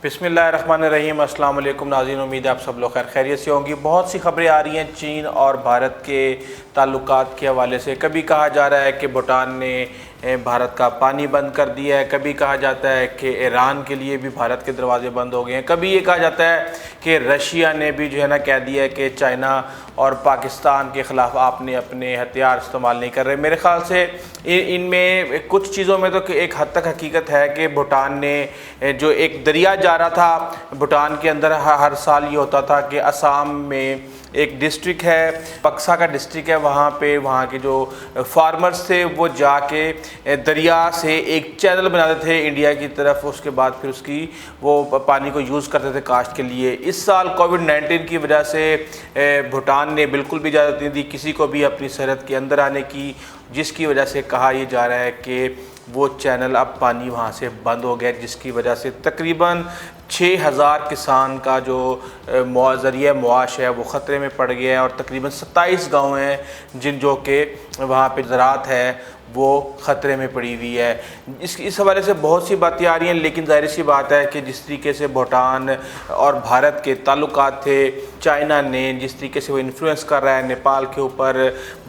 بسم اللہ الرحمن الرحیم۔ السلام علیکم ناظرین، امید ہے آپ سب لوگ خیریت سے ہوں گی۔ بہت سی خبریں آ رہی ہیں چین اور بھارت کے تعلقات کے حوالے سے۔ کبھی کہا جا رہا ہے کہ بھوٹان نے بھارت کا پانی بند کر دیا ہے، کبھی کہا جاتا ہے کہ ایران کے لیے بھی بھارت کے دروازے بند ہو گئے ہیں، کبھی یہ کہا جاتا ہے کہ رشیا نے بھی کہہ دیا ہے کہ چائنا اور پاکستان کے خلاف آپ نے اپنے ہتھیار استعمال نہیں کر رہے۔ میرے خیال سے ان میں کچھ چیزوں میں تو ایک حد تک حقیقت ہے کہ بھوٹان نے جو ایک دریا جا رہا تھا، بھوٹان کے اندر ہر سال یہ ہوتا تھا کہ آسام میں ایک ڈسٹرکٹ ہے، پکسا کا ڈسٹرکٹ ہے، وہاں وہاں کے جو فارمرز تھے وہ جا کے دریا سے ایک چینل بناتے تھے انڈیا کی طرف، اس کے بعد پھر اس کی وہ پانی کو یوز کرتے تھے کاشت کے لیے۔ اس سال کووڈ-19 کی وجہ سے بھوٹان نے بالکل بھی اجازت نہیں دی کسی کو بھی اپنی سرحد کے اندر آنے کی، جس کی وجہ سے کہا یہ جا رہا ہے کہ وہ چینل اب پانی وہاں سے بند ہو گیا، جس کی وجہ سے تقریباً 6000 کسان کا جو ذریعہ معاش ہے وہ خطرے میں پڑ گیا ہے، اور تقریباً 27 گاؤں ہیں جو کہ وہاں پہ زراعت ہے وہ خطرے میں پڑی ہوئی ہے۔ اس حوالے سے بہت سی باتیں آ رہی ہیں، لیکن ظاہر سی بات ہے کہ جس طریقے سے بھوٹان اور بھارت کے تعلقات تھے، چائنا نے جس طریقے سے وہ انفلوئنس کر رہا ہے نیپال کے اوپر،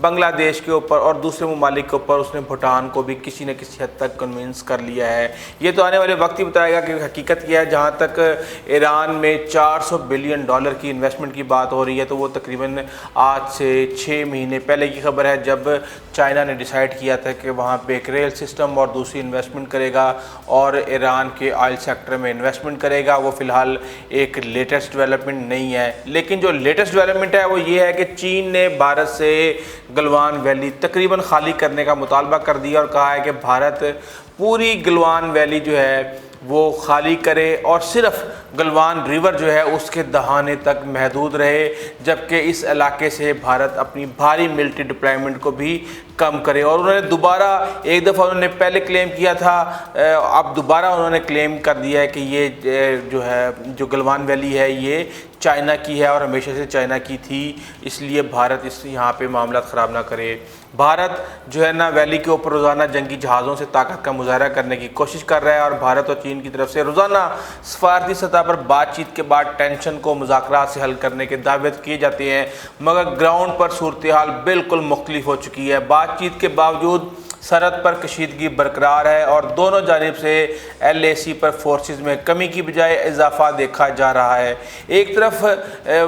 بنگلہ دیش کے اوپر اور دوسرے ممالک کے اوپر، اس نے بھوٹان کو بھی کسی نہ کسی حد تک کنونس کر لیا ہے۔ یہ تو آنے والے وقت ہی بتائے گا کہ حقیقت کیا ہے۔ جہاں تک ایران میں $400 بلین کی انویسٹمنٹ کی بات ہو رہی ہے، تو وہ تقریباً آج سے 6 مہینے پہلے کی خبر ہے، جب چائنا نے ڈیسائیڈ کیا تھا کہ وہاں پہ ایک ریل سسٹم اور دوسری انویسٹمنٹ کرے گا اور ایران کے آئل سیکٹر میں انویسٹمنٹ کرے گا۔ وہ فی الحال ایک لیٹسٹ ڈیولپمنٹ نہیں ہے، لیکن جو لیٹسٹ ڈیولپمنٹ ہے وہ یہ ہے کہ چین نے بھارت سے گلوان ویلی تقریباً خالی کرنے کا مطالبہ کر دیا اور کہا ہے کہ بھارت پوری گلوان ویلی جو ہے وہ خالی کرے اور صرف گلوان ریور جو ہے اس کے دہانے تک محدود رہے، جبکہ اس علاقے سے بھارت اپنی بھاری ملٹری ڈپلائمنٹ کو بھی کم کرے۔ اور انہوں نے دوبارہ ایک دفعہ انہوں نے پہلے کلیم کیا تھا، اب دوبارہ انہوں نے کلیم کر دیا ہے کہ یہ جو گلوان ویلی ہے یہ چائنا کی ہے اور ہمیشہ سے چائنا کی تھی، اس لیے بھارت یہاں پہ معاملات خراب نہ کرے۔ بھارت ویلی کے اوپر روزانہ جنگی جہازوں سے طاقت کا مظاہرہ کرنے کی کوشش کر رہا ہے، اور بھارت اور چین کی طرف سے روزانہ سفارتی سطح پر بات چیت کے بعد ٹینشن کو مذاکرات سے حل کرنے کے دعوے کیے جاتے ہیں، مگر گراؤنڈ پر صورتحال بالکل مختلف ہو چکی ہے۔ بات چیت کے باوجود سرحد پر کشیدگی برقرار ہے اور دونوں جانب سے LAC پر فورسز میں کمی کی بجائے اضافہ دیکھا جا رہا ہے۔ ایک طرف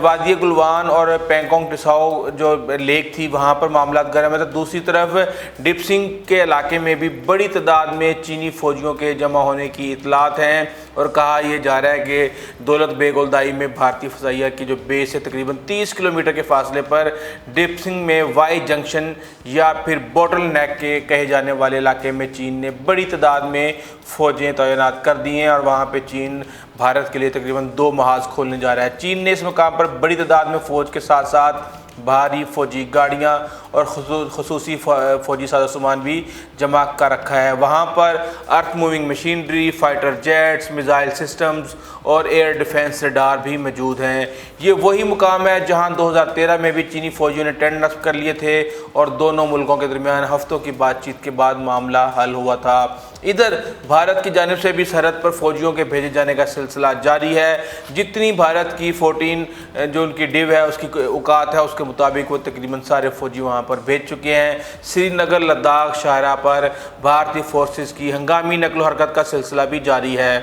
وادی گلوان اور پینگونگ ٹساؤ جو لیک تھی وہاں پر معاملات گرم ہے، تو دوسری طرف ڈپسنگ کے علاقے میں بھی بڑی تعداد میں چینی فوجیوں کے جمع ہونے کی اطلاعات ہیں، اور کہا یہ جا رہا ہے کہ دولت بیگ اولدائی میں بھارتی فضائیہ کی جو بیس ہے تقریباً 30 کلومیٹر کے فاصلے پر ڈپسنگ میں وائی جنکشن یا پھر بوٹل نیک کے کہے جانے والے علاقے میں چین نے بڑی تعداد میں فوجیں تعینات کر دی ہیں، اور وہاں پہ چین بھارت کے لیے تقریباً 2 محاذ کھولنے جا رہا ہے۔ چین نے اس مقام پر بڑی تعداد میں فوج کے ساتھ ساتھ بھاری فوجی گاڑیاں اور خصوصی فوجی ساز و سامان بھی جمع کر رکھا ہے۔ وہاں پر earth moving machinery, fighter jets, missile systems اور ایئر ڈیفنس ریڈار بھی موجود ہیں۔ یہ وہی مقام ہے جہاں 2013 میں بھی چینی فوجیوں نے ٹینٹ نصب کر لیے تھے اور دونوں ملکوں کے درمیان ہفتوں کی بات چیت کے بعد معاملہ حل ہوا تھا۔ ادھر بھارت کی جانب سے بھی سرحد پر فوجیوں کے بھیجے جانے کا سلسلہ جاری ہے۔ جتنی بھارت کی 14 جو ان کی ڈیو ہے اس کی اوقات ہے، اس کے مطابق وہ تقریباً سارے فوجی وہاں پر بھیج چکے ہیں۔ سری نگر لداخ شاہراہ پر بھارتی فورسز کی ہنگامی نقل و حرکت کا سلسلہ بھی جاری ہے۔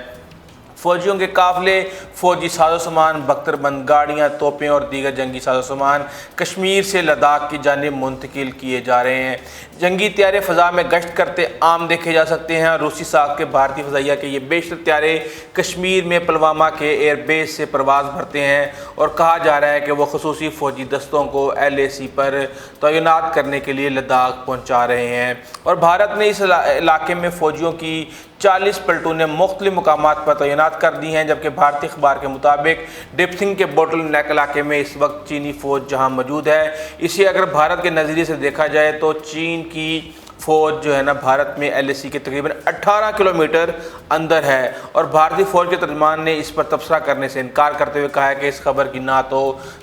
فوجیوں کے قافلے، فوجی ساز و سامان، بختر بند گاڑیاں، توپیں اور دیگر جنگی ساز و سامان کشمیر سے لداخ کی جانب منتقل کیے جا رہے ہیں۔ جنگی طیارے فضا میں گشت کرتے عام دیکھے جا سکتے ہیں۔ روسی ساخت کے بھارتی فضائیہ کے یہ بیشتر طیارے کشمیر میں پلوامہ کے ایئر بیس سے پرواز بھرتے ہیں، اور کہا جا رہا ہے کہ وہ خصوصی فوجی دستوں کو LAC پر تعینات کرنے کے لیے لداخ پہنچا رہے ہیں۔ اور بھارت نے اس علاقے میں فوجیوں کی 40 پلٹونیں مختلف مقامات پر تعینات کر دی ہیں، جبکہ بھارتی اخبار کے مطابق ڈپسنگ کے بوٹل نیک علاقے میں اس وقت چینی فوج جہاں موجود ہے، اسے اگر بھارت کے نظریے سے دیکھا جائے تو چین کی فوج بھارت میں LAC کے تقریباً 18 کلومیٹر اندر ہے، اور بھارتی فوج کے ترجمان نے اس پر تبصرہ کرنے سے انکار کرتے ہوئے کہا ہے کہ اس خبر کی نہ تو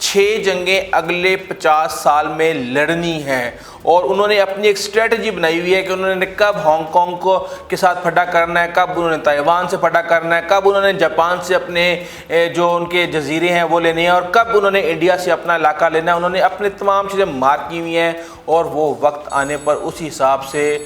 6 جنگیں اگلے 50 سال میں لڑنی ہیں، اور انہوں نے اپنی ایک اسٹریٹجی بنائی ہوئی ہے کہ انہوں نے کب ہانگ کانگ کے ساتھ پھڈا کرنا ہے، کب انہوں نے تائیوان سے پھڈا کرنا ہے، کب انہوں نے جاپان سے اپنے جو ان کے جزیرے ہیں وہ لینے ہیں، اور کب انہوں نے انڈیا سے اپنا علاقہ لینا ہے۔ انہوں نے اپنے تمام چیزیں مارک کی ہوئی ہیں، اور وہ وقت آنے پر اسی حساب سے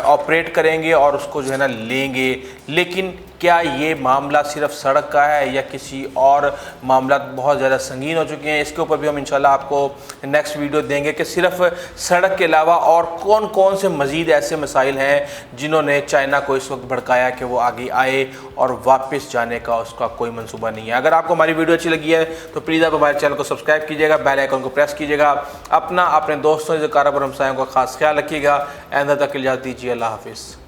آپریٹ کریں گے اور اس کو جو ہے نا لیں گے۔ لیکن کیا یہ معاملہ صرف سڑک کا ہے یا کسی اور معاملات بہت زیادہ سنگین ہو چکے ہیں؟ اس کے اوپر بھی ہم انشاءاللہ آپ کو نیکسٹ ویڈیو دیں گے کہ صرف سڑک کے علاوہ اور کون کون سے مزید ایسے مسائل ہیں جنہوں نے چائنا کو اس وقت بھڑکایا کہ وہ آگے آئے، اور واپس جانے کا اس کا کوئی منصوبہ نہیں ہے۔ اگر آپ کو ہماری ویڈیو اچھی لگی ہے تو پلیز آپ ہمارے چینل کو سبسکرائب کیجیے گا، بیل آئیکن کو پریس کیجیے گا، اپنے دوستوں، رشتہ داروں اور ہمسایوں کا خاص خیال رکھیے گا۔ آئندہ تک اجازت دیجیے، اللہ حافظ۔